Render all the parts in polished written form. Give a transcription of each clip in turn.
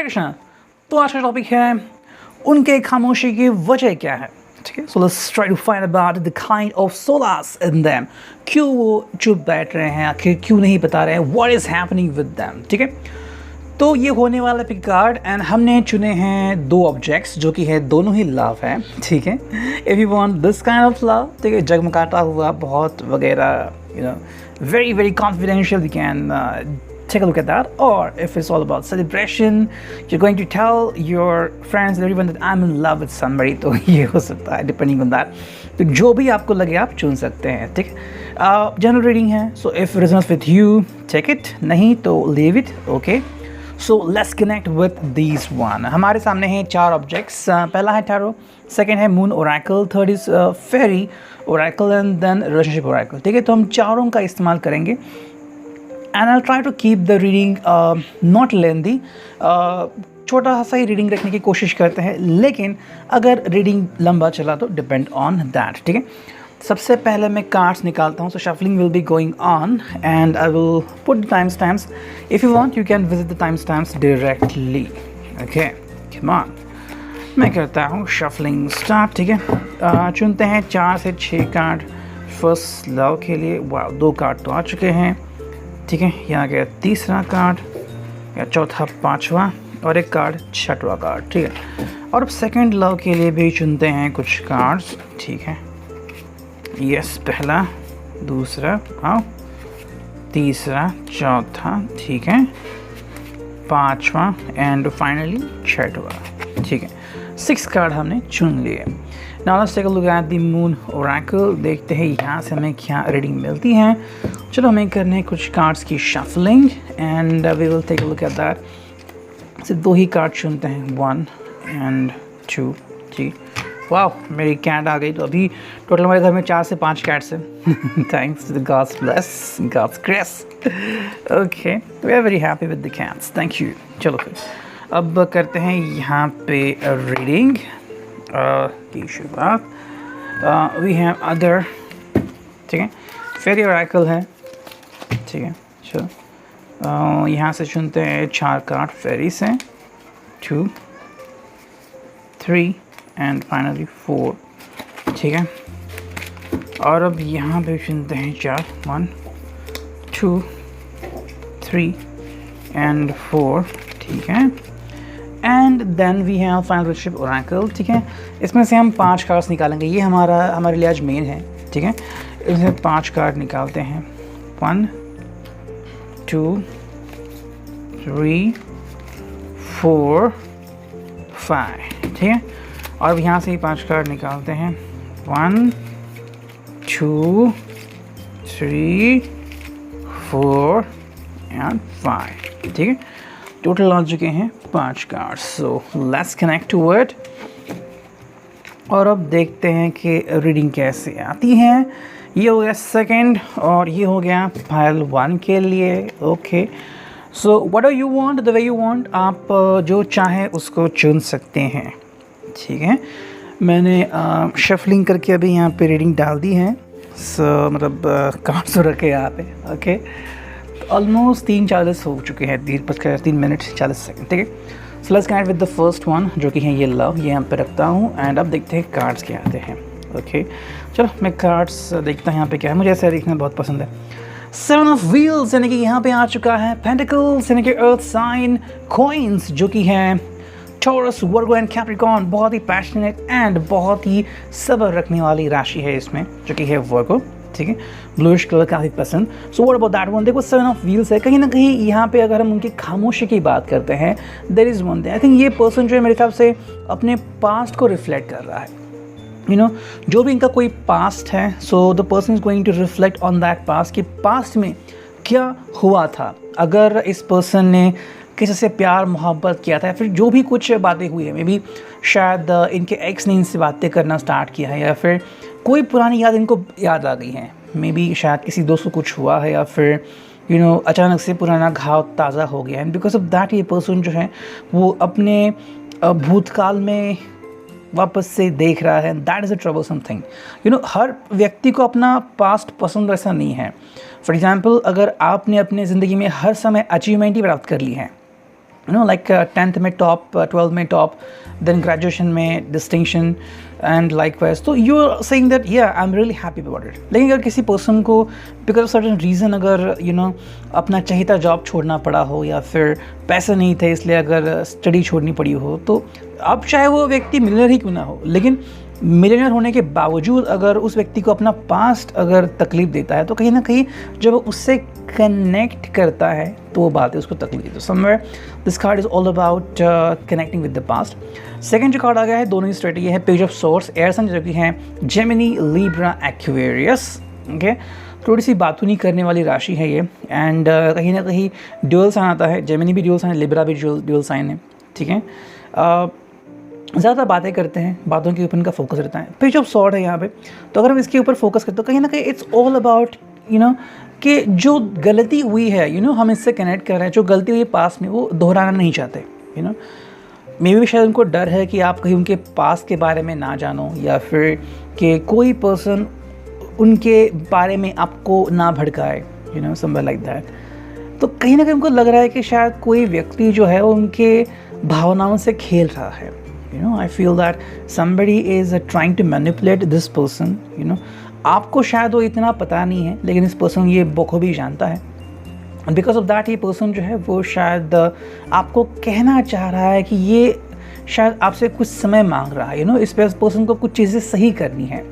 हरे कृष्णा। तो आज का टॉपिक है उनके खामोशी की वजह क्या है। ठीक है, so let's try to find about the kind of solace in them. क्यों वो चुप बैठ रहे हैं, आखिर क्यों नहीं बता रहे हैं what is happening with them. ठीक है, तो ये होने वाला पिक कार्ड एंड हमने चुने हैं दो ऑब्जेक्ट्स जो कि है दोनों ही लव है। ठीक है, if you want this kind of love, ठीक है, जगमगाता हुआ बहुत वगैरह, you know, very very confidential, you can take a look at that. Or if it's all about celebration, you're going to tell your friends and everyone that I'm in love with somebody, तो ये हो सकता है depending on that. तो जो भी आपको लगे आप चुन सकते हैं। ठीक है, जनरल रीडिंग है, so if it resonates with you take it, नहीं तो leave it. okay, so let's connect with these one. हमारे सामने हैं चार ऑब्जेक्ट्स। पहला है टैरो, सेकेंड है moon oracle, third is fairy oracle and then relationship oracle. ठीक है, तो हम चारों का इस्तेमाल करेंगे and I try to keep the reading not lengthy. छोटा सा ही रीडिंग रखने की कोशिश करते हैं, लेकिन अगर रीडिंग लंबा चला तो डिपेंड ऑन दैट। ठीक है, सबसे पहले मैं कार्ड्स निकालता हूँ, so shuffling will be going on and I will put the time stamps. If you want you can visit the time stamps directly. Okay, come on, मैं करता हूँ शफलिंग स्टार्ट। ठीक है, चुनते हैं 4 से 6 कार्ड फर्स्ट लव के लिए। वाह, 2 कार्ड तो आ चुके हैं। ठीक है, यहाँ गया तीसरा कार्ड, या चौथा, पांचवा और एक कार्ड, छठवा कार्ड। ठीक है, और अब सेकंड लव के लिए भी चुनते हैं कुछ कार्ड्स। ठीक है, यस, पहला, दूसरा, आओ, तीसरा, चौथा, ठीक है, पांचवा एंड फाइनली छठवा। ठीक है, 6 कार्ड हमने चुन लिए। Now let's take a look at the moon oracle. देखते हैं यहाँ से हमें क्या रीडिंग मिलती है। चलो हमें करने हैं कुछ कार्ड्स की shuffling and we will take a look at that. सिर्फ 2 ही कार्ड चुनते हैं, 1 एंड 2। जी, वाह, मेरी कैट आ गई। तो अभी टोटल हमारे घर में 4 से 5 कैट्स हैं। Thanks to the god's bless, god's grace. Okay, we are very happy with the cats, thank you. चलो फिर अब करते हैं यहाँ पे रीडिंग की शुरुआत। वी हैव अदर, ठीक है, फेरी ओरेकल है। ठीक है, चलो यहाँ से चुनते हैं 4 कार्ड फेरी से, 2, 3 एंड फाइनली 4। ठीक है, और अब यहाँ पे चुनते हैं 4, 1, 2, 3 एंड 4। ठीक है, and then we have final relationship oracle. ठीक है, इसमें से हम 5 कार्ड्स निकालेंगे। ये हमारे लिए आज मेन है। ठीक है, इसमें 5 कार्ड निकालते हैं, 1, 2, 3, 4, 5। ठीक है, और अब यहाँ से ही 5 कार्ड निकालते हैं, 1, 2, 3, 4 एंड 5। ठीक है, टोटल आ चुके हैं 5 card. So let's connect to it और अब देखते हैं कि रीडिंग कैसे आती है। ये हो गया सेकंड और ये हो गया फाइल 1 के लिए। Okay, so what do you want, the way you want, आप जो चाहें उसको चुन सकते हैं। ठीक है, मैंने शफलिंग करके अभी यहाँ पे रीडिंग डाल दी है। सो मतलब कार्ड्स तो रखे यहाँ पे। ओके, ऑलमोस्ट 3:40 हो चुके हैं, 3 मिनट 40 सेकंड। ठीक है, so let's connect with the first one जो कि है ये लव। ये यहाँ पे रखता हूँ एंड अब देखते हैं कार्ड्स क्या आते हैं। ओके, चलो मैं कार्ड्स देखता हूँ यहाँ पे क्या है। मुझे ऐसा देखना बहुत पसंद है। 7 ऑफ व्हील्स यानी कि यहाँ पे आ चुका है पेंटिकल्स यानी कि अर्थ साइन, कॉइन्स जो कि है टॉरस, वर्गो एंड कैप्रिकॉर्न। बहुत ही पैशनेट एंड बहुत ही सब्र रखने वाली राशि है इसमें जो कि है वर्गो। ठीक है, ब्लूइश कलर काफ़ी पसंद। So what about that one. देखो 7 ऑफ व्हील्स है, कहीं ना कहीं यहाँ पे अगर हम उनकी खामोशी की बात करते हैं, there is one thing, I think ये पर्सन जो है मेरे हिसाब से अपने पास्ट को रिफ्लेक्ट कर रहा है। यू नो, जो भी इनका कोई पास्ट है, so the person is going to reflect on that past कि पास्ट में क्या हुआ था। अगर इस पर्सन ने किसी से प्यार मोहब्बत किया था या फिर जो भी कुछ बातें हुई है, मे बी शायद इनके एक्स ने इनसे बातें करना स्टार्ट किया है या फिर कोई पुरानी याद इनको याद आ गई है। मे बी शायद किसी दोस्त को कुछ हुआ है या फिर यू नो अचानक से पुराना घाव ताज़ा हो गया एंड बिकॉज ऑफ दैट ये पर्सन जो है वो अपने भूतकाल में वापस से देख रहा है। That is a trouble something. You know, हर व्यक्ति को अपना पास्ट पसंद ऐसा नहीं है। फॉर एग्ज़ाम्पल, अगर आपने अपने ज़िंदगी में हर समय अचीवमेंट ही प्राप्त कर ली है, लाइक 10th में टॉप, 12th में टॉप, देन ग्रेजुएशन में डिस्टिंक्शन एंड लाइक वाइज। तो यू आर सेइंग दैट या I am really happy about it. लेकिन अगर किसी पर्सन को बिकॉज ऑफ सर्टन रीज़न अगर अपना चाहिए जॉब छोड़ना पड़ा हो, या फिर पैसे नहीं थे इसलिए अगर स्टडी छोड़नी पड़ी हो, तो अब चाहे वो व्यक्ति मिलियनर ही क्यों ना हो, लेकिन मिलियनर होने के बावजूद अगर उस व्यक्ति को अपना पास्ट अगर तकलीफ देता है, तो कहीं ना कहीं जब उससे कनेक्ट करता है तो वो बात है उसको तकलीफ देती है। Somewhere this card is all about connecting with the past. Second जो कार्ड आ गया है, दोनों ही स्ट्रेटजी है, page of swords, air sign जो कि है जेमिनी, लिब्रा, एक्वेरियस। ओके, थोड़ी सी बातूनी करने वाली राशि है ये, एंड कहीं ना कहीं ड्यूअल साइन आता है, जेमिनी भी ड्यूअल साइन है, लिब्रा भी ड्यूअल साइन है। ठीक है, ज़्यादा बातें करते हैं, बातों के ऊपर इनका फोकस रहता है। पेज ऑफ सॉर्ड है यहाँ पे, तो अगर हम इसके ऊपर फोकस करते तो कहीं ना कहीं इट्स ऑल अबाउट कि जो गलती हुई है हम इससे कनेक्ट कर रहे हैं, जो गलती हुई पास में वो दोहराना नहीं चाहते। मे बी शायद उनको डर है कि आप कहीं उनके पास के बारे में ना जानो, या फिर कि कोई पर्सन उनके बारे में आपको ना भड़काए, समथिंग लाइक दैट। तो कहीं ना कहीं उनको लग रहा है कि शायद कोई व्यक्ति जो है उनके भावनाओं से खेल रहा है। I feel that somebody is trying to manipulate this person. आपको शायद वो इतना पता नहीं है, लेकिन इस पर्सन ये बखूबी जानता है। and because of that ये पर्सन जो है वो शायद आपको कहना चाह रहा है कि ये शायद आपसे कुछ समय मांग रहा है। इस पर्सन को कुछ चीज़ें सही करनी है।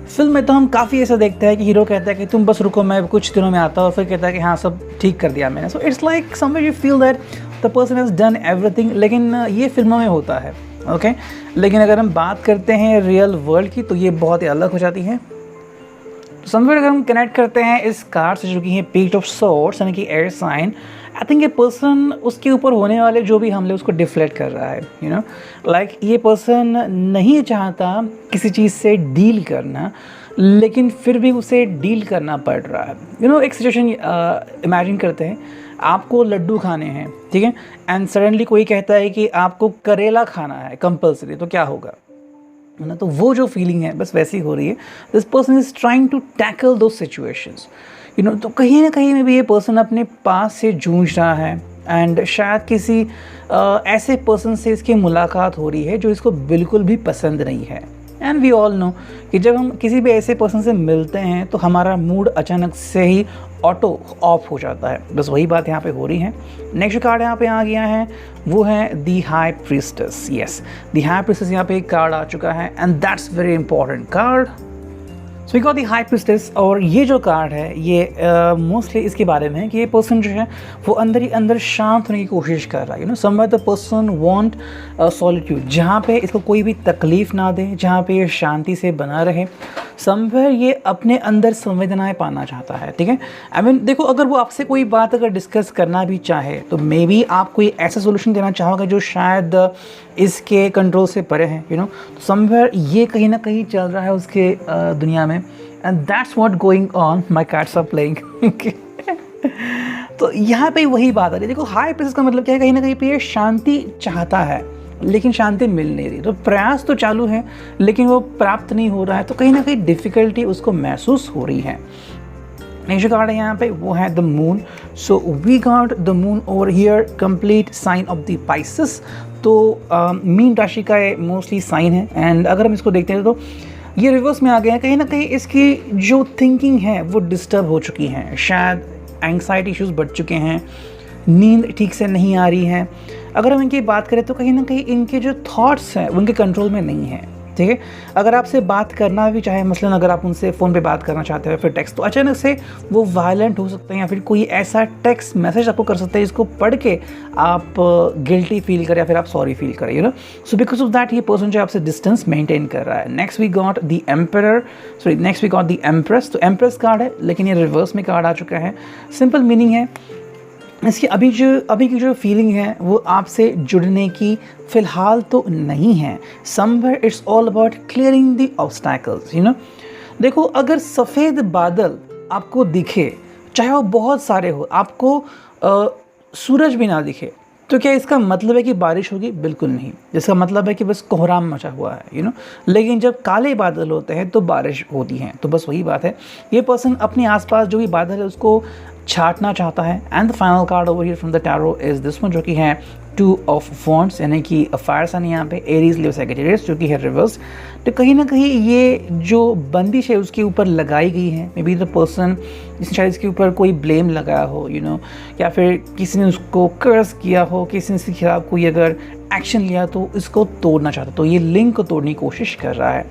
फिल्म में तो हम काफ़ी ऐसा देखते हैं कि हीरो कहता है कि तुम बस रुको, मैं कुछ दिनों में आता हूँ, और फिर कहता है कि हाँ सब ठीक कर दिया मैंने। सो it's like somewhere you feel that the person has done everything, लेकिन ये फिल्मों में होता है। ओके, लेकिन अगर हम बात करते हैं रियल वर्ल्ड की, तो ये बहुत ही अलग हो जाती है। तो समवेयर अगर हम कनेक्ट करते हैं इस कार्ड से जो कि है पेज ऑफ सॉर्ड्स, यानी कि एयर साइन, आई थिंक ये पर्सन उसके ऊपर होने वाले जो भी हमले उसको डिफ्लेक्ट कर रहा है। लाइक ये पर्सन नहीं चाहता किसी चीज़ से डील करना, लेकिन फिर भी उसे डील करना पड़ रहा है। एक सिचुएशन इमेजिन करते हैं, आपको लड्डू खाने हैं, ठीक है, एंड सडनली कोई कहता है कि आपको करेला खाना है कंपल्सरी, तो क्या होगा, है ना। तो वो जो फीलिंग है बस वैसी हो रही है। This person is trying to tackle दो सिचुएशंस, तो कहीं ना कहीं में भी ये पर्सन अपने पास से जूझ रहा है, एंड शायद किसी ऐसे पर्सन से इसकी मुलाकात हो रही है जो इसको बिल्कुल भी पसंद नहीं है। एंड वी ऑल नो कि जब हम किसी भी ऐसे पर्सन से मिलते हैं तो हमारा मूड अचानक से ही ऑटो ऑफ हो जाता है। बस वही बात यहाँ पे हो रही है। नेक्स्ट कार्ड यहाँ पे आ गया है, वो है the high priestess. Yes, the high priestess यहाँ पे एक कार्ड आ चुका है, and that's very important card. So we got the high priestess, और ये जो कार्ड है ये मोस्टली इसके बारे में है कि ये पर्सन जो है वो अंदर ही अंदर शांत होने की कोशिश कर रहा है। Somewhere the person want solitude, जहाँ पे इसको कोई भी तकलीफ ना दे, जहाँ पे ये शांति से बना रहे। समवेयर ये अपने अंदर संवेदनाएं पाना चाहता है। ठीक है, आई मीन देखो, अगर वो आपसे कोई बात अगर डिस्कस करना भी चाहे तो मे बी आप कोई ऐसा सोल्यूशन देना चाहोगे जो शायद इसके कंट्रोल से परे है। तो समवेयर ये कहीं ना कहीं चल रहा है उसके दुनिया में, and that's what going on, my cards are playing. तो यहाँ पे वही बात आ रही है। देखो, हाई प्रीस्टेस का मतलब क्या है, कहीं ना कहीं पे ये शांति चाहता है लेकिन शांति मिल नहीं रही। तो प्रयास तो चालू है लेकिन वो प्राप्त नहीं हो रहा है, तो कहीं ना कहीं डिफ़िकल्टी उसको महसूस हो रही है। नेक्स्ट कार्ड है यहाँ पे, वो है the moon. So we got the moon over here, complete sign of the Pisces. तो मीन राशि का ये मोस्टली साइन है, एंड अगर हम इसको देखते हैं तो ये रिवर्स में आ गया है। कहीं ना कहीं इसकी जो थिंकिंग है वो डिस्टर्ब हो चुकी है, शायद एंग्जाइटी इश्यूज़ बढ़ चुके हैं, नींद ठीक से नहीं आ रही है। अगर हम इनकी बात करें तो कहीं ना कहीं इनके जो थॉट्स हैं उनके कंट्रोल में नहीं है। ठीक है, अगर आपसे बात करना भी चाहे, मसलन अगर आप उनसे फ़ोन पे बात करना चाहते हो फिर टेक्स्ट, तो अचानक से वो वायलेंट हो सकते हैं, या फिर कोई ऐसा टेक्स्ट मैसेज आपको कर सकते हैं जिसको पढ़ के आप गिल्टी फील करें या फिर आप सॉरी फील करें। सो बिकॉज ऑफ दैट ये पर्सन जो आपसे डिस्टेंस मेंटेन कर रहा है। Next we got the emperor, sorry next we got the empress. तो एम्प्रेस कार्ड है लेकिन ये रिवर्स में कार्ड आ चुका है। सिंपल मीनिंग है इसकी, अभी की जो फीलिंग है वो आपसे जुड़ने की फ़िलहाल तो नहीं है। Somewhere it's all about clearing the obstacles. देखो, अगर सफ़ेद बादल आपको दिखे, चाहे वो बहुत सारे हो, आपको सूरज भी ना दिखे, तो क्या इसका मतलब है कि बारिश होगी? बिल्कुल नहीं। इसका मतलब है कि बस कोहराम मचा हुआ है। लेकिन जब काले बादल होते हैं तो बारिश होती है। तो बस वही बात है, ये पर्सन अपने आसपास जो भी बादल है उसको छाटना चाहता है। And the final card over here from the tarot is this one, जो कि है 2 ऑफ वॉन्ड्स, यानी कि फायर साइन यहाँ पे एरीज, लियो, सैजिटेरियस, जो कि है रिवर्स। तो कहीं ना कहीं ये जो बंदिश है उसके ऊपर लगाई गई है। मे बी द पर्सन जिसने शायद इसके ऊपर कोई ब्लेम लगाया हो, या फिर किसी ने उसको कर्स किया हो, किसी ने इसके खिलाफ कोई अगर एक्शन लिया तो इसको तोड़ना चाहता, तो ये लिंक को तोड़ने की कोशिश कर रहा है।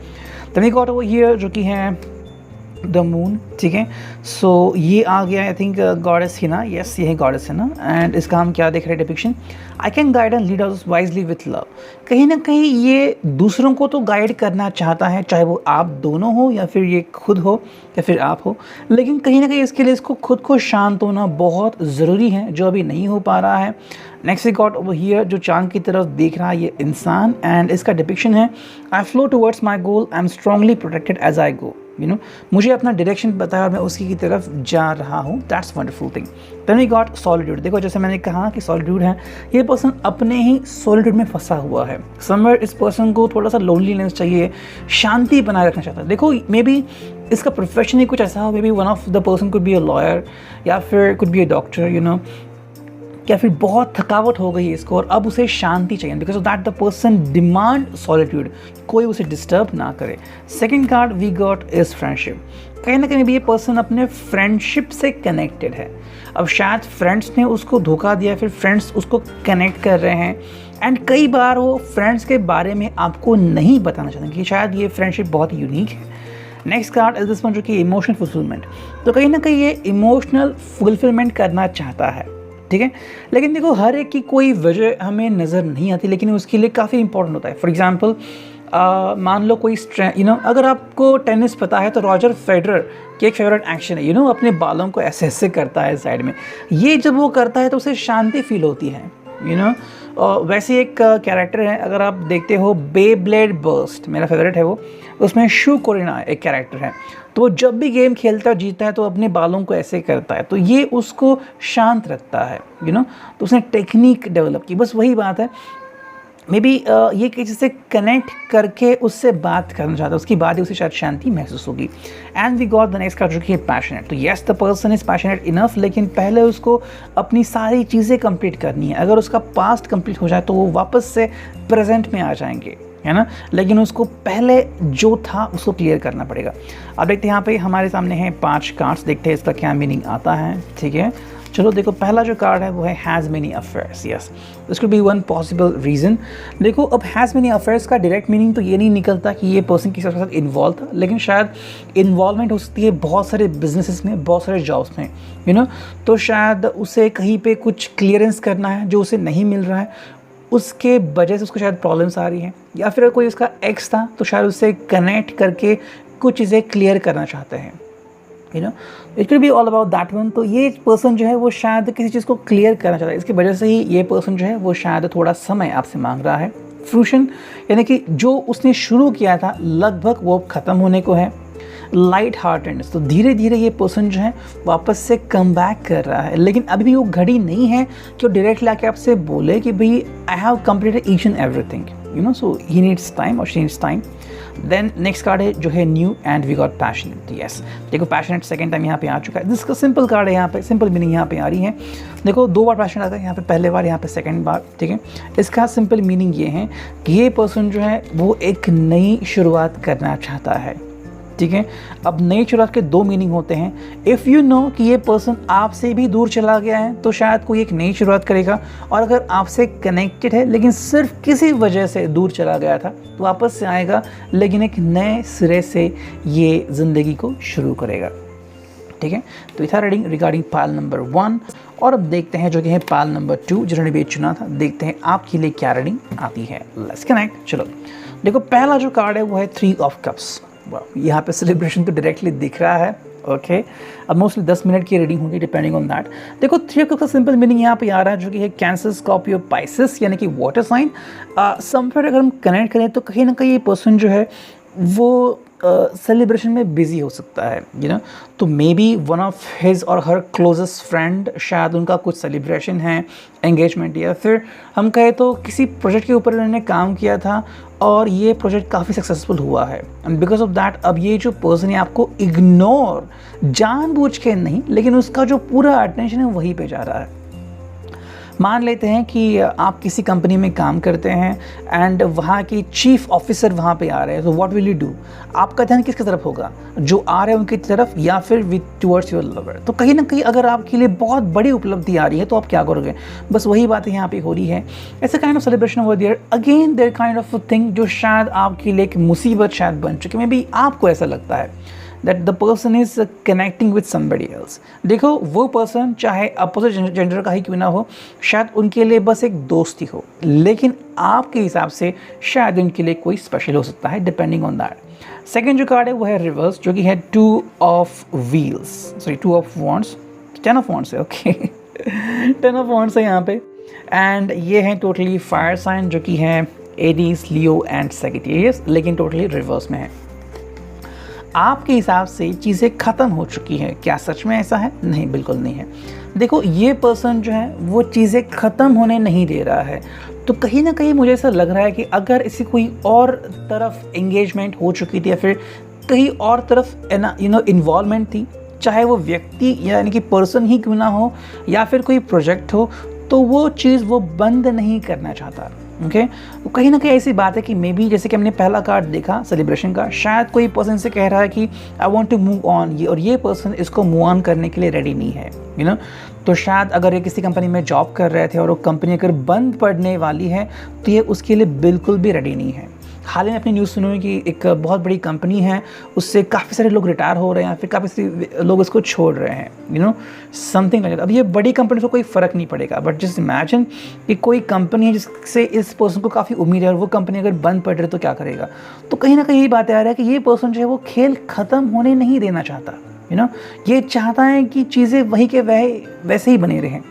Then we got over here जो कि है द मून, ठीक है। सो ये आ गया, I think goddess Hina, yes ये है गॉडेस हिना। एंड इसका हम क्या देख रहे हैं depiction, I can guide and lead us wisely with love. कहीं ना कहीं ये दूसरों को तो गाइड करना चाहता है, चाहे वो आप दोनों हो या फिर ये खुद हो या फिर आप हो, लेकिन कहीं ना कहीं इसके लिए इसको खुद को शांत होना बहुत ज़रूरी है, जो अभी नहीं हो पा रहा है। Next we got over here, जो चांद की तरफ देख रहा है ये इंसान, एंड इसका डिपिक्शन है I flow towards my goal, I am strongly protected as I go. मुझे अपना डायरेक्शन पता है और मैं उसी की तरफ जा रहा हूँ, that's wonderful thing. Then we got solitude. देखो जैसे मैंने कहा कि सॉलिट्यूड है, ये पर्सन अपने ही सॉलिट्यूड में फंसा हुआ है। समवेयर इस पर्सन को थोड़ा सा लोनलीनेस चाहिए, शांति बनाए रखना चाहता है। देखो मे बी इसका प्रोफेशन ही कुछ ऐसा हो, may be one of the person could be a lawyer या फिर कुड बी अ डॉक्टर, या फिर बहुत थकावट हो गई है इसको और अब उसे शांति चाहिए, because of that the person demand solitude, कोई उसे डिस्टर्ब ना करे। Second card we got is friendship. कहीं ना कहीं भी ये पर्सन अपने फ्रेंडशिप से कनेक्टेड है। अब शायद फ्रेंड्स ने उसको धोखा दिया, फिर फ्रेंड्स उसको कनेक्ट कर रहे हैं, एंड कई बार वो फ्रेंड्स के बारे में आपको नहीं बताना चाहते कि शायद ये फ्रेंडशिप बहुत यूनिक है। Next card is this one, जो कि इमोशनल फुलफिलमेंट। तो कहीं ना कहीं ये इमोशनल फुलफिलमेंट करना चाहता है, ठीक है। लेकिन देखो हर एक की कोई वजह हमें नज़र नहीं आती, लेकिन उसके लिए काफ़ी इंपॉर्टेंट होता है। फॉर एग्जांपल मान लो कोई अगर आपको टेनिस पता है तो रॉजर फेडरर की एक फेवरेट एक्शन है, अपने बालों को ऐसे ऐसे करता है साइड में। ये जब वो करता है तो उसे शांति फील होती है, वैसे एक कैरेक्टर है, अगर आप देखते हो बेब्लेड बर्स्ट, मेरा फेवरेट है वो, उसमें शू कोरिना एक कैरेक्टर है, तो वो जब भी गेम खेलता है जीतता है तो अपने बालों को ऐसे करता है, तो ये उसको शांत रखता है, तो उसने टेक्निक डेवलप की। बस वही बात है, मे बी ये किसी से कनेक्ट करके उससे बात करना चाहता है, उसकी बात ही उसे शायद शांति महसूस होगी। And we got the next card, जो कि पैशनेट। तो yes the person is passionate enough, लेकिन पहले उसको अपनी सारी चीज़ें कंप्लीट करनी है। अगर उसका पास्ट कंप्लीट हो जाए तो वो वापस से प्रेजेंट में आ जाएंगे, है ना, लेकिन उसको पहले जो था उसको क्लियर करना पड़ेगा। अब देखते हैं यहाँ पे हमारे सामने हैं 5 कार्ड्स, देखते हैं इसका क्या मीनिंग आता है, ठीक है। चलो देखो पहला जो कार्ड है वो है has many affairs. Yes, this could be one possible reason. देखो अब हैज़ मेनी अफेयर्स का डायरेक्ट मीनिंग तो ये नहीं निकलता कि ये पर्सन किसी के साथ इन्वॉल्व था, लेकिन शायद इन्वॉल्वमेंट हो सकती है बहुत सारे बिजनेसेस में, बहुत सारे जॉब्स में, तो शायद उसे कहीं पे कुछ क्लियरेंस करना है जो उसे नहीं मिल रहा है, उसके वजह से उसको शायद प्रॉब्लम्स आ रही हैं, या फिर कोई उसका एक्स था तो शायद उससे कनेक्ट करके कुछ चीज़ें क्लियर करना चाहते हैं, it will be all about that one. तो ये पर्सन जो है वो शायद किसी चीज़ को क्लियर करना चाहता है, इसकी वजह से ही ये पर्सन जो है वो शायद थोड़ा समय आपसे मांग रहा है। फ्रूशन यानी कि जो उसने शुरू किया था लगभग वो ख़त्म होने को है। लाइट हार्टेडनेस, तो धीरे धीरे ये पर्सन जो है वापस से कम बैक कर रहा है, लेकिन अभी भी वो घड़ी नहीं है कि वो डायरेक्ट लाके आपसे बोले कि भाई I have completed each and everything, so he needs time और she needs time. Then next card है जो है new and we got passionate. Yes, देखो पैशनेट सेकंड टाइम यहाँ पे आ चुका है, जिसका सिंपल कार्ड है, यहाँ पे सिंपल मीनिंग यहाँ पे आ रही है। देखो 2 बार पैशनेट आता है, यहाँ पे पहले बार, यहाँ पे सेकंड बार, ठीक है। इसका सिंपल मीनिंग ये है कि ये पर्सन जो है वो एक नई शुरुआत करना चाहता है, ठीक है। अब नई शुरुआत के 2 मीनिंग होते हैं। इफ़ यू नो कि ये पर्सन आपसे भी दूर चला गया है तो शायद कोई एक नई शुरुआत करेगा, और अगर आपसे कनेक्टेड है लेकिन सिर्फ किसी वजह से दूर चला गया था तो वापस से आएगा, लेकिन एक नए सिरे से ये ज़िंदगी को शुरू करेगा, ठीक है। तो इथा रीडिंग रिगार्डिंग पाल नंबर 1, और अब देखते हैं जो कि है पाल नंबर 2 जिन्होंने भी चुना था, देखते हैं आपके लिए क्या रीडिंग आती है। Let's connect. चलो देखो पहला जो कार्ड है वो है 3 ऑफ कप्स। यहाँ पे सेलिब्रेशन तो डायरेक्टली दिख रहा है, ओके। अब मोस्टली 10 मिनट की रीडिंग होगी डिपेंडिंग ऑन दैट। देखो 3 ऑफ कप्स का सिंपल मीनिंग यहाँ पे आ रहा है जो कि है कैंसर, स्कॉर्पियो, पाइसेस, यानी कि वाटर साइन। समवेयर अगर हम कनेक्ट करें तो कहीं ना कहीं ये पर्सन जो है वो सेलिब्रेशन में बिजी हो सकता है, तो may be one of his और हर क्लोजेस्ट फ्रेंड, शायद उनका कुछ सेलिब्रेशन है, एंगेजमेंट, या फिर हम कहें तो किसी प्रोजेक्ट के ऊपर उन्होंने काम किया था और ये प्रोजेक्ट काफ़ी सक्सेसफुल हुआ है, एंड बिकॉज ऑफ दैट अब ये जो पर्सन है आपको इग्नोर, जानबूझ के नहीं, लेकिन उसका जो पूरा अटेंशन है वहीं पे जा रहा है। मान लेते हैं कि आप किसी कंपनी में काम करते हैं एंड वहाँ की चीफ ऑफिसर वहाँ पे आ रहे हैं, तो व्हाट विल यू डू? आपका ध्यान किसकी तरफ होगा, जो आ रहे हैं उनकी तरफ या फिर विद टुवर्ड्स योर लवर? तो कहीं ना कहीं अगर आपके लिए बहुत बड़ी उपलब्धि आ रही है तो आप क्या करोगे? बस वही बात यहाँ पे हो रही है। ऐसे kind of celebration over there, again there kind of thing जो शायद आपके लिए एक मुसीबत शायद बन चुकी है। मे बी आपको ऐसा लगता है that the person is connecting with somebody else। देखो वो पर्सन चाहे अपोजिट जेंडर का ही क्यों ना हो, शायद उनके लिए बस एक दोस्त ही हो, लेकिन आपके हिसाब से शायद उनके लिए कोई स्पेशल हो सकता है, डिपेंडिंग ऑन दैट। सेकेंड जो कार्ड है वो है रिवर्स, जो कि है 2 of Wheels, sorry 2 of Wands, 10 of Wands है, ओके 10 of Wands है यहाँ पे, एंड ये है टोटली फायर साइन, जो कि है एरीज, लियो एंड सैजिटेरियस, लेकिन टोटली रिवर्स में है। आपके हिसाब से चीज़ें ख़त्म हो चुकी हैं, क्या सच में ऐसा है? नहीं, बिल्कुल नहीं है। देखो ये पर्सन जो है वो चीज़ें ख़त्म होने नहीं दे रहा है, तो कहीं ना कहीं मुझे ऐसा लग रहा है कि अगर इसी कोई और तरफ एंगेजमेंट हो चुकी थी या फिर कहीं और तरफ इन्वॉल्वमेंट थी, चाहे वो व्यक्ति यानी कि पर्सन ही क्यों ना हो या फिर कोई प्रोजेक्ट हो, तो वो चीज़ वो बंद नहीं करना चाहता। ओके तो कहीं ना कहीं ऐसी बात है कि मे बी जैसे कि हमने पहला कार्ड देखा सेलिब्रेशन का, शायद कोई पर्सन से कह रहा है कि I want to move on, ये और ये पर्सन इसको मूव ऑन करने के लिए रेडी नहीं है, तो शायद अगर ये किसी कंपनी में जॉब कर रहे थे और वो कंपनी अगर बंद पड़ने वाली है तो ये उसके लिए बिल्कुल भी रेडी नहीं है। हाल ही में अपनी न्यूज़ सुनी हुई कि एक बहुत बड़ी कंपनी है, उससे काफ़ी सारे लोग रिटायर हो रहे हैं, फिर काफ़ी सारे लोग इसको छोड़ रहे हैं, समथिंग लाइक दैट। अब ये बड़ी कंपनी से कोई फ़र्क नहीं पड़ेगा, बट जस्ट इमेजिन कि कोई कंपनी है जिससे इस पर्सन को काफ़ी उम्मीद है और वो कंपनी अगर बंद पड़ रही है तो क्या करेगा? तो कहीं ना कहीं यही बात आ रहा है कि ये पर्सन जो है वो खेल ख़त्म होने नहीं देना चाहता, ये चाहता है कि चीज़ें वही के वैसे ही बने रहें।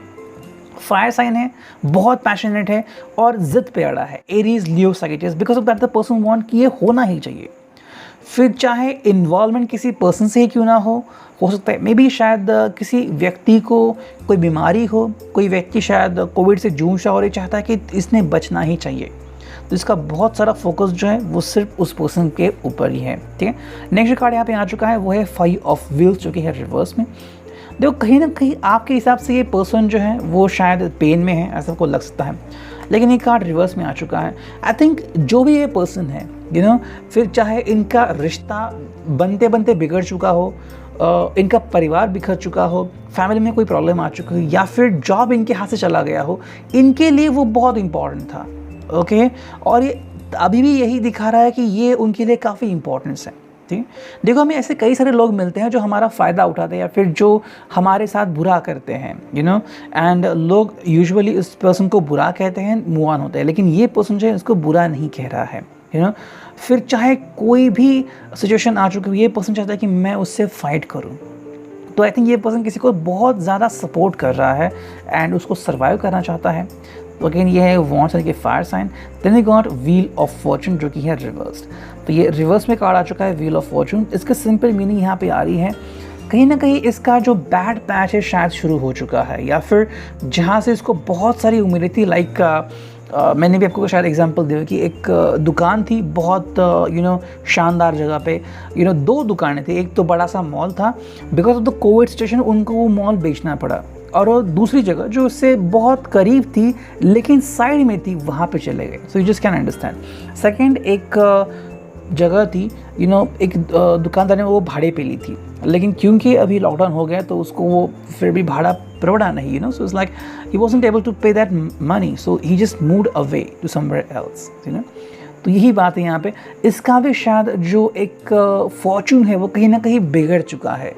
फायर साइन है, बहुत पैशनेट है और जिद पे अड़ा है, Aries, Leo, Sagittarius, because of that the person want कि ये होना ही चाहिए। फिर चाहे इन्वॉल्वमेंट किसी पर्सन से ही क्यों ना हो सकता है मे बी शायद किसी व्यक्ति को कोई बीमारी हो, कोई व्यक्ति शायद कोविड से जूझ रहा और ये चाहता है कि इसने बचना ही चाहिए, तो इसका बहुत सारा फोकस जो है वो सिर्फ उस पर्सन के ऊपर ही है। ठीक है, नेक्स्ट कार्ड यहाँ पे आ चुका है वो है 5 of Wheels, जो कि है रिवर्स में। देखो कहीं ना कहीं आपके हिसाब से ये पर्सन जो है वो शायद पेन में है, ऐसा को लग सकता है, लेकिन ये कार्ड रिवर्स में आ चुका है। आई थिंक जो भी ये पर्सन है फिर चाहे इनका रिश्ता बनते बनते बिगड़ चुका हो, इनका परिवार बिखर चुका हो, फैमिली में कोई प्रॉब्लम आ चुकी हो या फिर जॉब इनके हाथ से चला गया हो, इनके लिए वो बहुत इंपॉर्टेंट था। ओके और ये अभी भी यही दिखा रहा है कि ये उनके लिए काफ़ी इंपॉर्टेंस है। ठीक, देखो हमें ऐसे कई सारे लोग मिलते हैं जो हमारा फ़ायदा उठाते हैं या फिर जो हमारे साथ बुरा करते हैं, एंड लोग यूजुअली इस पर्सन को बुरा कहते हैं, मूव ऑन होते हैं, लेकिन ये पर्सन जो है इसको बुरा नहीं कह रहा है, फिर चाहे कोई भी सिचुएशन आ चुकी हो, ये पर्सन चाहता है कि मैं उससे फाइट करूं, तो आई थिंक ये पर्सन किसी को बहुत ज़्यादा सपोर्ट कर रहा है एंड उसको सर्वाइव करना चाहता है। तो अगेन ये है वॉन्ट्स के fire sign. Then we got wheel of fortune, जो कि है रिवर्स्ड। तो ये रिवर्स में कार्ड आ चुका है व्हील ऑफ फॉर्चून। इसका सिंपल मीनिंग यहाँ पे आ रही है, कहीं ना कहीं इसका जो बैड पैच है शायद शुरू हो चुका है, या फिर जहाँ से इसको बहुत सारी उम्मीदें थी, लाइक मैंने भी आपको शायद एग्जांपल दिया कि एक दुकान थी बहुत शानदार जगह पे, 2 दुकानें थी, एक तो बड़ा सा मॉल था, because of the Covid situation उनको वो मॉल बेचना पड़ा, और दूसरी जगह जो उससे बहुत करीब थी लेकिन साइड में थी वहाँ पे चले गए। So you just can understand. Second एक जगह थी, एक दुकानदार ने वो भाड़े पे ली थी, लेकिन क्योंकि अभी लॉकडाउन हो गया तो उसको वो फिर भी भाड़ा प्रवड़ा नहीं, so it's like he wasn't able to pay that money, so he just moved away to somewhere else, तो यही बात है यहाँ पे। इसका भी शायद जो एक फॉर्चून है वो कहीं ना कहीं बिगड़ चुका है,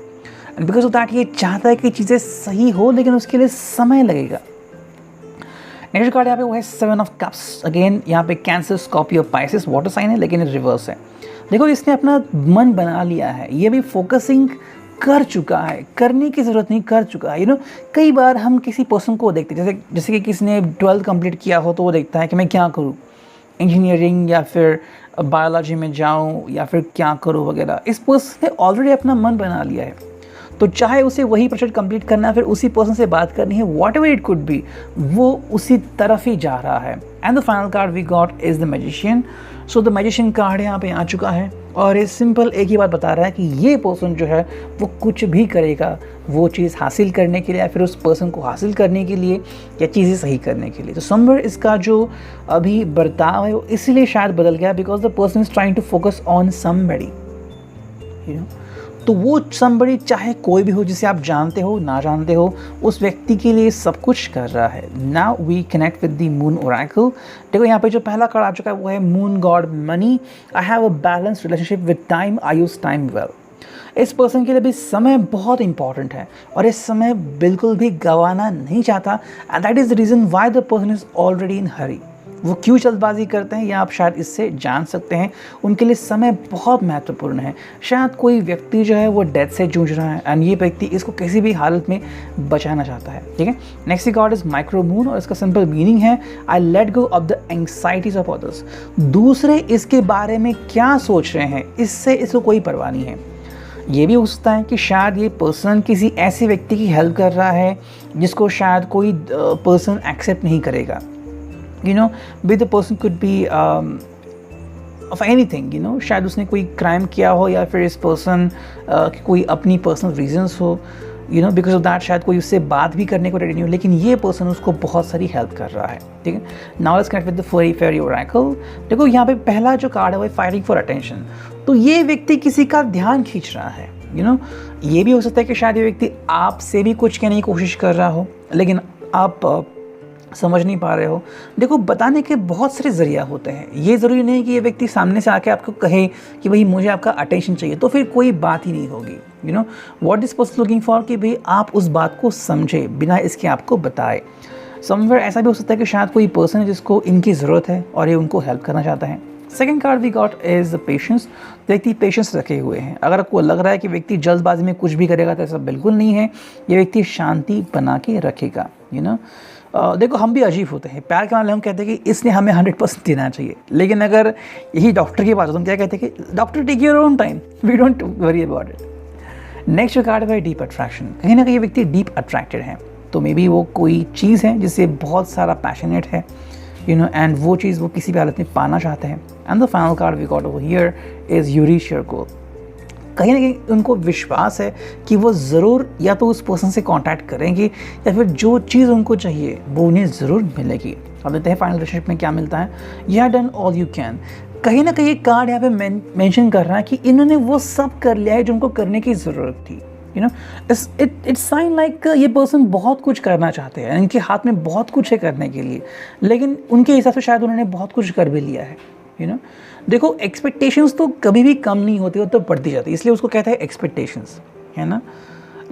एंड बिकॉज ऑफ दैट ये चाहता है कि चीज़ें सही हो, लेकिन उसके लिए समय लगेगा। नेक्स्ट कार्ड यहाँ पे वो है 7 of Cups। अगेन यहाँ पे Cancer, Scorpio, Pisces, water sign है, लेकिन रिवर्स है। देखो इसने अपना मन बना लिया है, ये भी फोकसिंग कर चुका है, करने की ज़रूरत नहीं, कर चुका है। कई बार हम किसी पर्सन को देखते हैं, जैसे कि किसी ने 12th कंप्लीट किया हो तो वो देखता है कि मैं क्या करूँ, इंजीनियरिंग या फिर बायोलॉजी में जाऊँ या फिर क्या करूँ वगैरह। इस पर्सन ने ऑलरेडी अपना मन बना लिया है, तो चाहे उसे वही प्रोजेक्ट कंप्लीट करना है, फिर उसी पर्सन से बात करनी है, whatever it could be, वो उसी तरफ ही जा रहा है। And the final card we got is the magician. So the magician card यहाँ पे आ चुका है और ये सिंपल एक ही बात बता रहा है कि ये पर्सन जो है वो कुछ भी करेगा वो चीज़ हासिल करने के लिए या फिर उस पर्सन को हासिल करने के लिए या चीज़ें सही करने के लिए। तो समवेयर इसका जो अभी बर्ताव है वो इसीलिए शायद बदल गया, because the person is trying to focus on somebody, you know. तो वो समबडी चाहे कोई भी हो, जिसे आप जानते हो ना जानते हो, उस व्यक्ति के लिए सब कुछ कर रहा है। Now we connect with the moon oracle. देखो यहाँ पे जो पहला कार्ड आ चुका है वो है moon God money. I have a balance relationship with time, I use time well. इस पर्सन के लिए भी समय बहुत इंपॉर्टेंट है और इस समय बिल्कुल भी गंवाना नहीं चाहता, and that is the reason why the person is already in hurry. वो क्यों जल्दबाजी करते हैं या आप शायद इससे जान सकते हैं। उनके लिए समय बहुत महत्वपूर्ण है। शायद कोई व्यक्ति जो है वो डेथ से जूझ रहा है एंड ये व्यक्ति इसको किसी भी हालत में बचाना चाहता है, ठीक है। Next God is micro moon और इसका सिंपल मीनिंग है I let go of the anxieties of others. दूसरे इसके बारे में क्या सोच रहे हैं इससे इसको कोई परवाह नहीं है। ये भी हो सकता है कि शायद ये पर्सन किसी ऐसे व्यक्ति की हेल्प कर रहा है जिसको शायद कोई पर्सन एक्सेप्ट नहीं करेगा, you know, with the person could be of anything, you know, शायद उसने कोई क्राइम किया हो या फिर इस पर्सन की कोई अपनी पर्सनल रीजंस हो, you know, because of that शायद कोई उससे बात भी करने को रेडी नहीं हो, लेकिन ये पर्सन उसको बहुत सारी हेल्प कर रहा है, ठीक है। Now let's connect with the fairy oracle. देखो यहाँ पे पहला जो कार्ड है वो फाइटिंग फॉर अटेंशन। तो ये व्यक्ति किसी का ध्यान खींच रहा है, you know। ये भी हो सकता है कि शायद ये व्यक्ति आपसे भी कुछ कहने की कोशिश कर रहा हो लेकिन आप समझ नहीं पा रहे हो। देखो बताने के बहुत सारे ज़रिया होते हैं, ये ज़रूरी नहीं कि ये व्यक्ति सामने से आके आपको कहे कि भाई मुझे आपका अटेंशन चाहिए, तो फिर कोई बात ही नहीं होगी, you know. What this person looking for कि भाई आप उस बात को समझे बिना इसके आपको बताए। समवेयर ऐसा भी हो सकता है कि शायद कोई पर्सन है जिसको इनकी ज़रूरत है और ये उनको हेल्प करना चाहता है। Second card we got is patience. व्यक्ति पेशेंस रखे हुए हैं। अगर आपको लग रहा है कि व्यक्ति जल्दबाजी में कुछ भी करेगा तो ऐसा बिल्कुल नहीं है। ये व्यक्ति शांति बना के रखेगा, यू नो। देखो हम भी अजीब होते हैं, प्यार के मामले हम कहते हैं कि इसने हमें 100% देना चाहिए, लेकिन अगर यही डॉक्टर की बात हो तो हम क्या कहते हैं कि doctor take your own time, we don't worry about it. Next card है डीप अट्रैक्शन। कहीं ना कहीं व्यक्ति डीप अट्रैक्टेड है, तो मे बी वो कोई चीज़ है जिससे बहुत सारा पैशनेट है, यू नो, एंड वो चीज़ वो किसी भी हालत में पाना चाहते हैं। And the final card we got over here is यूरिशियर को। कहीं ना कहीं उनको विश्वास है कि वो ज़रूर या तो उस पर्सन से कांटेक्ट करेंगे या फिर जो चीज़ उनको चाहिए वो उन्हें ज़रूर मिलेगी। अब देखते हैं फाइनल रिलेशनशिप में क्या मिलता है। You have done all you can. कहीं ना कहीं कार्ड यहाँ पे मेंशन कर रहा है कि इन्होंने वो सब कर लिया है जो उनको करने की ज़रूरत थी, you know. It's sign like ये पर्सन बहुत कुछ करना चाहते हैं, इनके हाथ में बहुत कुछ है करने के लिए, लेकिन उनके हिसाब से शायद उन्होंने बहुत कुछ कर भी लिया है, यू नो। देखो एक्सपेक्टेशंस तो कभी भी कम नहीं होती, वो तो बढ़ती जाती है, इसलिए उसको कहते हैं एक्सपेक्टेशंस, है ना।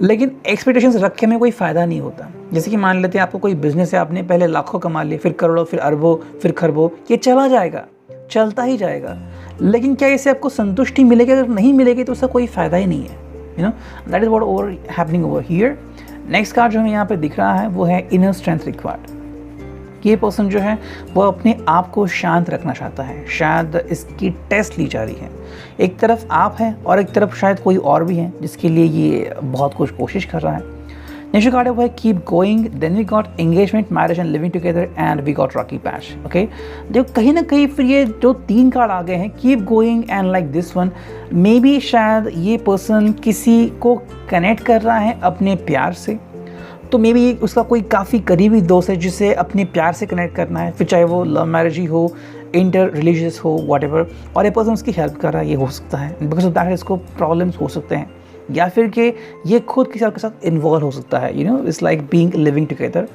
लेकिन एक्सपेक्टेशंस रखे में कोई फ़ायदा नहीं होता। जैसे कि मान लेते हैं आपको कोई बिजनेस है, आपने पहले लाखों कमा लिए, फिर करोड़ों, फिर अरबों, फिर खरबों, ये चला जाएगा, चलता ही जाएगा, लेकिन क्या इससे आपको संतुष्टि मिलेगी? अगर नहीं मिलेगी तो उसका कोई फ़ायदा ही नहीं है, you know. That is what over happening over here. Next card जो हमें यहाँ पे दिख रहा है वो है इनर स्ट्रेंथ रिक्वायर्ड। ये पर्सन जो है वो अपने आप को शांत रखना चाहता है, शायद इसकी टेस्ट ली जा रही है। एक तरफ आप है और एक तरफ शायद कोई और भी है जिसके लिए ये बहुत कुछ कोशिश कर रहा है। नेक्स्ट कार्ड है वो है keep going. Then we got engagement, marriage and living together and we got rocky patch. Okay, देखो कहीं ना कहीं फिर ये जो 3 कार्ड आ गए हैं, keep going and like this one, may be शायद ये पर्सन किसी को कनेक्ट कर रहा है अपने प्यार से, तो मे बी उसका कोई काफ़ी करीबी दोस्त है जिसे अपने प्यार से कनेक्ट करना है, फिर चाहे वो लव मैरिज ही हो, इंटर रिलीजियस हो, व्हाटएवर, और ये पर्सन उसकी हेल्प कर रहा है। ये हो सकता है बिकॉज ऑफ दैट इसको प्रॉब्लम्स हो सकते हैं, या फिर कि ये खुद किसी और के साथ इन्वॉल्व हो सकता है, you know, it's like being living together.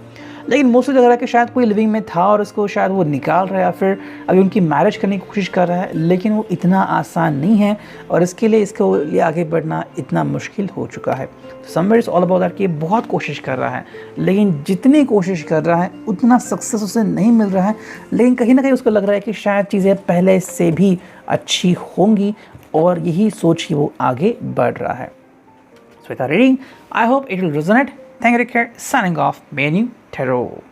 लेकिन मोस्टली लग रहा है कि शायद कोई लिविंग में था और उसको शायद वो निकाल रहा है या फिर अभी उनकी मैरिज करने की कोशिश कर रहा है, लेकिन वो इतना आसान नहीं है और इसके लिए इसको लिए आगे बढ़ना इतना मुश्किल हो चुका है। Somewhere is all about that कि ये बहुत कोशिश कर रहा है, लेकिन जितनी कोशिश कर रहा है उतना सक्सेस उसे नहीं मिल रहा है, लेकिन कहीं ना कहीं उसको लग रहा है कि शायद चीज़ें पहले से भी अच्छी होंगी और यही सोच के वो आगे बढ़ रहा है। So with our reading, I hope it will resonate. Thank you, Rick. Signing off, Menu Tarot.